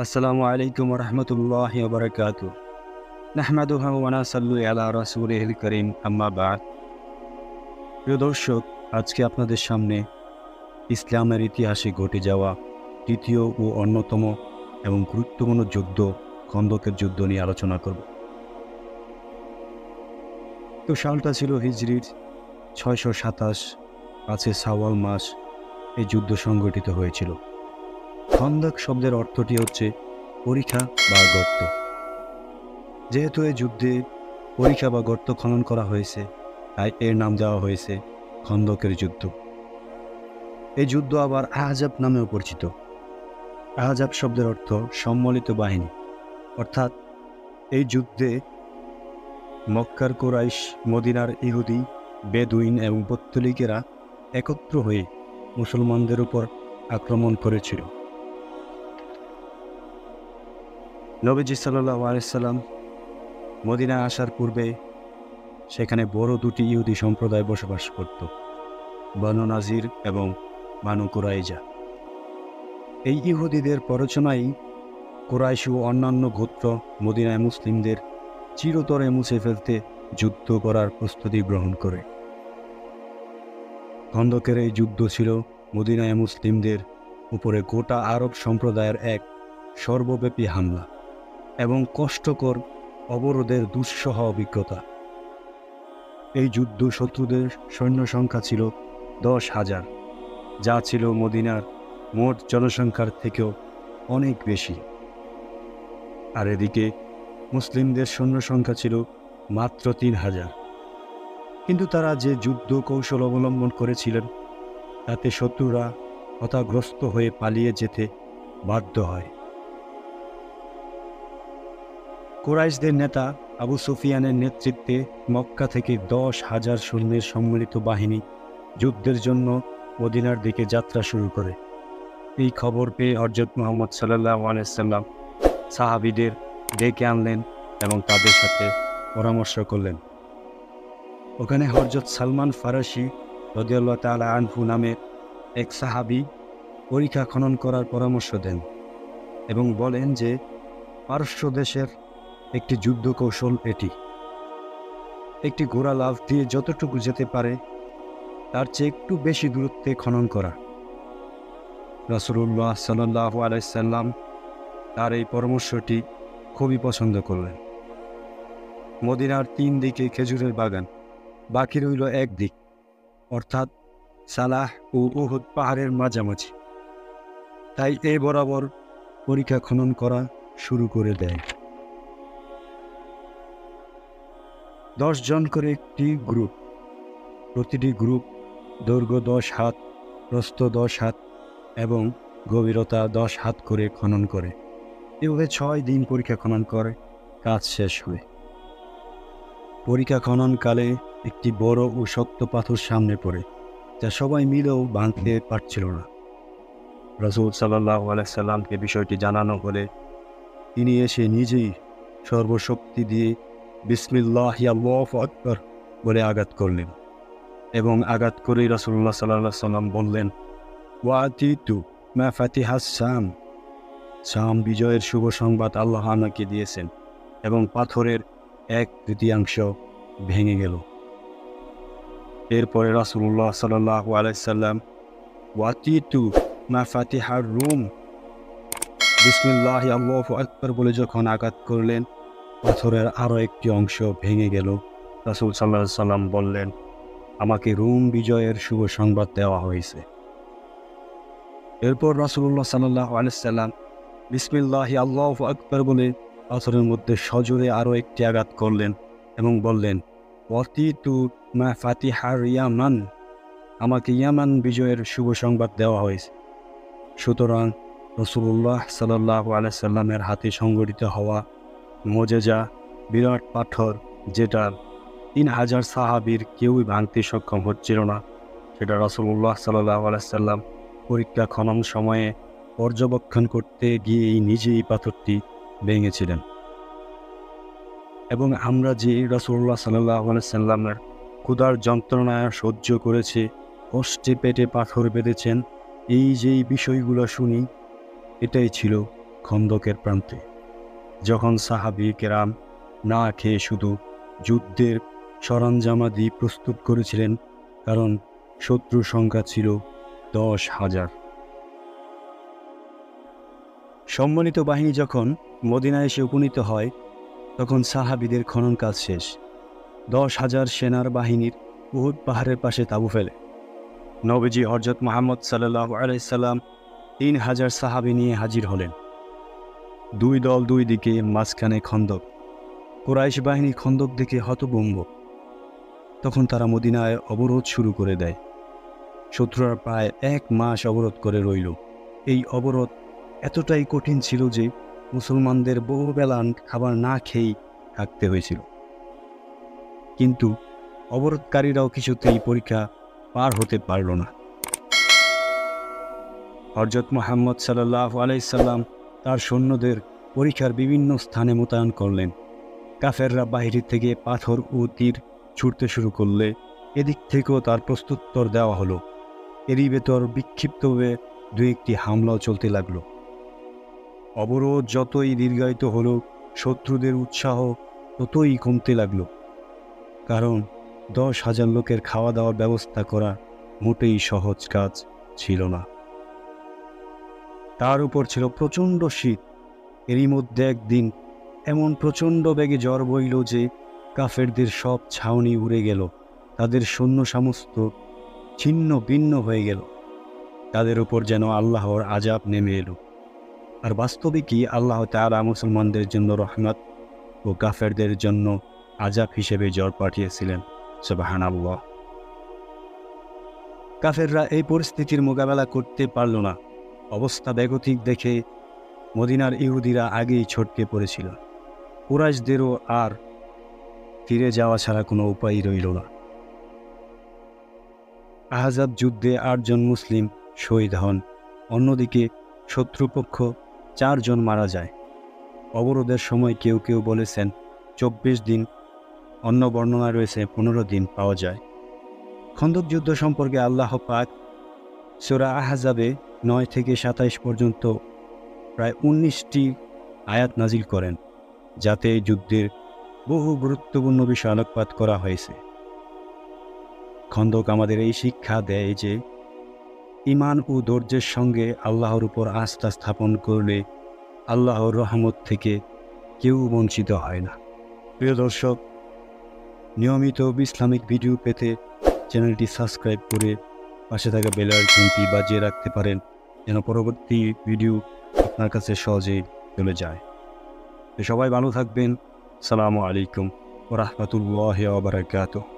আসসালামু আলাইকুম রহমতুল্লাহি ওয়া বারাকাতুহু। নাহমাদুহু ওয়া নাসাল্লি আলা রাসূলিহিল কারীম, আম্মা বা'দ। প্রিয় দর্শক, আজকে আপনাদের সামনে ইসলামের ইতিহাসে ঘটে যাওয়া তৃতীয় ও অন্যতম এবং গুরুত্বপূর্ণ যুদ্ধ খন্দকের যুদ্ধ নিয়ে আলোচনা করব। তো সালটা ছিল হিজরির 627, 5 শাওয়াল মাস এই যুদ্ধ সংঘটিত হয়েছিল। খন্দক শব্দের অর্থটি হচ্ছে পরিখা বা গর্ত। যেহেতু এই যুদ্ধে পরিখা বা গর্ত খনন করা হয়েছে, তাই এর নাম দেওয়া হয়েছে খন্দকের যুদ্ধ। এই যুদ্ধ আবার আহজাব নামেও পরিচিত। আহজাব শব্দের অর্থ সম্মিলিত বাহিনী, অর্থাৎ এই যুদ্ধে মক্কার কুরাইশ, মদিনার ইহুদি, বেদুইন এবং পত্তলিকেরা একত্র হয়ে মুসলমানদের উপর আক্রমণ করেছিল। নবীজি সাল্লাল্লাহু আলাইহি সাল্লাম মদিনায় আসার পূর্বে সেখানে বড় দুটি ইহুদি সম্প্রদায় বসবাস করত, বনু নাজির এবং বানু কুরাইজা। এই ইহুদিদের প্ররোচনায় কুরাইশ ও অন্যান্য গোত্র মদিনায় মুসলিমদের চিরতরে মুছে ফেলতে যুদ্ধ করার প্রস্তুতি গ্রহণ করে। খন্দকের এই যুদ্ধ ছিল মদিনায় মুসলিমদের উপরে গোটা আরব সম্প্রদায়ের এক সর্বব্যাপী হামলা এবং কষ্টকর অবরোধের দুঃসহ অভিজ্ঞতা। এই যুদ্ধ শত্রুদের সৈন্য সংখ্যা ছিল 10,000, যা ছিল মদিনার মোট জনসংখ্যার থেকেও অনেক বেশি। আর এদিকে মুসলিমদের সৈন্য সংখ্যা ছিল মাত্র 3,000। কিন্তু তারা যে যুদ্ধ কৌশল অবলম্বন করেছিলেন, তাতে শত্রুরা হতাগ্রস্ত হয়ে পালিয়ে যেতে বাধ্য হয়। কুরাইশদের নেতা আবু সুফিয়ানের নেতৃত্বে মক্কা থেকে 10,000 সৈন্যের সম্মিলিত বাহিনী যুদ্ধের জন্য মদিনার দিকে যাত্রা শুরু করে। এই খবর পেয়ে হযরত মুহাম্মদ সাল্লাল্লাহু আলাইহি সাল্লাম সাহাবীদের ডেকে আনলেন এবং তাদের সাথে পরামর্শ করলেন। ওখানে হযরত সালমান ফারাসি রাদিয়াল্লাহু তাআলা আনহু নামের এক সাহাবী পরিখা খনন করার পরামর্শ দেন এবং বলেন যে পারস্য দেশের একটি যুদ্ধ কৌশল এটি: একটি ঘোড়া লাফ দিয়ে যতটুকু যেতে পারে তার চেয়ে একটু বেশি দূরত্বে খনন করা। রাসূলুল্লাহ সাল্লাল্লাহু আলাইহি সাল্লাম তার এই পরামর্শটি খুবই পছন্দ করলেন। মদিনার 3 দিকে খেজুরের বাগান, বাকি রইল এক দিক, অর্থাৎ সালাহ ও উহুদ পাহাড়ের মাঝামাঝি। তাই এই বরাবর পরিখা খনন করা শুরু করে দেয়। 10 জন করে একটি গ্রুপ, প্রতিটি গ্রুপ দৈর্ঘ্য 10 হাত, প্রস্থ 10 হাত এবং গভীরতা 10 হাত করে খনন করে। এভাবে 6 দিন পরিখা খনন করে কাজ শেষ হয়। পরিখা খননকালে একটি বড় ও শক্ত পাথর সামনে পড়ে, যা সবাই মিলেও ভাঙতে পারছিল না। রাসূল সাল্লাল্লাহু আলাইহি সাল্লামকে বিষয়টি জানানো হলে তিনি এসে নিজেই সর্বশক্তি দিয়ে বিসমিল্লাহি আল্লাহু আকবার বলে আঘাত করলেন এবং আঘাত করেই রাসূলুল্লাহ সাল্লাল্লাহু আলাইহি সাল্লাম বললেন, ওয়াতিতু মা ফাতিহাস শাম। শাম বিজয়ের শুভ সংবাদ আল্লাহ আমাকে দিয়েছেন এবং পাথরের 1/3 ভেঙে গেল। এরপরে রাসূলুল্লাহ সাল্লাল্লাহু আলাইহি সাল্লাম ওয়াতিতু মা ফাতিহার রুম, বিসমিল্লাহি আল্লাহু আকবার বলে যখন আঘাত করলেন, পাথরের আরও একটি অংশ ভেঙে গেল। রাসূল সাল্লাল্লাহু আলাইহি সাল্লাম বললেন, আমাকে রুম বিজয়ের শুভ সংবাদ দেওয়া হয়েছে। এরপর রাসূলুল্লাহ সাল্লাল্লাহু আলাইহি সাল্লাম বিসমিল্লাহি আল্লাহু আকবার বলে পাথরের মধ্যে সজোরে আরও একটি আঘাত করলেন এবং বললেন, ওয়াতিতু মা ফাতিহার ইয়ামান, আমাকে ইয়ামান বিজয়ের শুভ সংবাদ দেওয়া হয়েছে। সুতরাং রাসূলুল্লাহ সাল্লাল্লাহু আলাইহি সাল্লামের হাতে সংঘটিত হওয়া মুজিজা বিরাট পাথর, যেটা 3,000 সাহাবীর কেউই ভাঙতে সক্ষম হচ্ছিল না, সেটা রাসূলুল্লাহ সাল্লাল্লাহু আলাইহি সাল্লাম পরিখা খনন সময়ে পর্যবেক্ষণ করতে গিয়েই নিজেই পাথরটি ভেঙেছিলেন। এবং আমরা যে রাসূলুল্লাহ সাল্লাল্লাহু আলাইহি সাল্লামের ক্ষুধার যন্ত্রণা সহ্য করেছে, কষ্টে পেটে পাথর বেঁধেছেন, এই বিষয়গুলো শুনি, এটাই ছিল খন্দকের প্রান্তে, যখন সাহাবী কেরাম না খেয়ে শুধু যুদ্ধের সরঞ্জামাদি প্রস্তুত করেছিলেন, কারণ শত্রুর সংখ্যা ছিল 10,000। সম্মানিত বাহিনী যখন মদিনায় এসে উপনীত হয়, তখন সাহাবীদের খনন কাজ শেষ। 10,000 সেনার বাহিনীর উহুদ পাহাড়ের পাশে তাঁবু ফেলে। নবীজি হযরত মুহাম্মদ সাল্লাল্লাহু আলাইহি সাল্লাম 3,000 সাহাবী নিয়ে হাজির হলেন। দুই দল দুই দিকে, মাঝখানে খন্দক। কুরাইশ বাহিনী খন্দক দেখে হতভম্ব। তখন তারা মদিনায় অবরোধ শুরু করে দেয়। শত্রুরা প্রায় 1 মাস অবরোধ করে রইল। এই অবরোধ এতটাই কঠিন ছিল যে মুসলমানদের বহুবেলা খাবার না খেয়েই থাকতে হয়েছিল। কিন্তু অবরোধকারীরাও কিছুতেই পরীক্ষা পার হতে পারল না। হযরত মুহাম্মদ সাল্লাল্লাহু আলাইহি সাল্লাম তার সৈন্যদের পরীক্ষার বিভিন্ন স্থানে মোতায়েন করলেন। কাফেররা বাহির থেকে পাথর ও তীর ছুটতে শুরু করলে এদিক থেকেও তার প্রত্যুত্তর দেওয়া হলো। এরই ভেতর বিক্ষিপ্তভাবে দু একটি হামলাও চলতে লাগল। অবরোধ যতই দীর্ঘায়িত হলো, শত্রুদের উৎসাহ ততই কমতে লাগল, কারণ 10,000 লোকের খাওয়া দাওয়ার ব্যবস্থা করা মোটেই সহজ কাজ ছিল না। তার উপর ছিল প্রচণ্ড শীত। এরই মধ্যে একদিন এমন প্রচণ্ড বেগে ঝড় বইল যে কাফেরদের সব ছাউনি উড়ে গেল, তাদের সৈন্য সমস্ত ছিন্ন ভিন্ন হয়ে গেল। তাদের উপর যেন আল্লাহর আযাব নেমে এলো। আর বাস্তবিকই আল্লাহ তাআলা মুসলমানদের জন্য রহমত ও কাফেরদের জন্য আযাব হিসেবে ঝড় পাঠিয়েছিলেন। সুবহানাল্লাহ। কাফেররা এই পরিস্থিতির মোকাবেলা করতে পারল না। অবস্থা বেগতিক দেখে মদিনার ইহুদিরা আগেই ছটকে পড়েছিল। কুরাইশদেরও আর ফিরে যাওয়া ছাড়া কোনো উপায় রইল না। আহজাব যুদ্ধে 8 জন মুসলিম শহীদ হন। অন্যদিকে শত্রুপক্ষ 4 জন মারা যায়। অবরোধের সময় কেউ কেউ বলেছেন 24 দিন, অন্য বর্ণনায় রয়েছে 15 দিন পাওয়া যায়। খন্দক যুদ্ধ সম্পর্কে আল্লাহ পাক সূরা আহজাবে 9 থেকে 27 পর্যন্ত প্রায় 19টি আয়াত নাজিল করেন, যাতে এই যুদ্ধের বহু গুরুত্বপূর্ণ বিষয় আলোকপাত করা হয়েছে। খন্দক আমাদের এই শিক্ষা দেয় যে ঈমান ও ধৈর্যের সঙ্গে আল্লাহর উপর আস্থা স্থাপন করলে আল্লাহর রহমত থেকে কেউ বঞ্চিত হয় না। প্রিয় দর্শক, নিয়মিত ইসলামিক ভিডিও পেতে চ্যানেলটি সাবস্ক্রাইব করে পাশে থাকা বেল আইকনটি বাজিয়ে রাখতে পারেন, যেন পরবর্তী ভিডিও আপনার কাছে সহজেই চলে যায়। তো সবাই ভালো থাকবেন। আসসালামু আলাইকুম ওয়া রাহমাতুল্লাহি ওয়া বারাকাতুহু।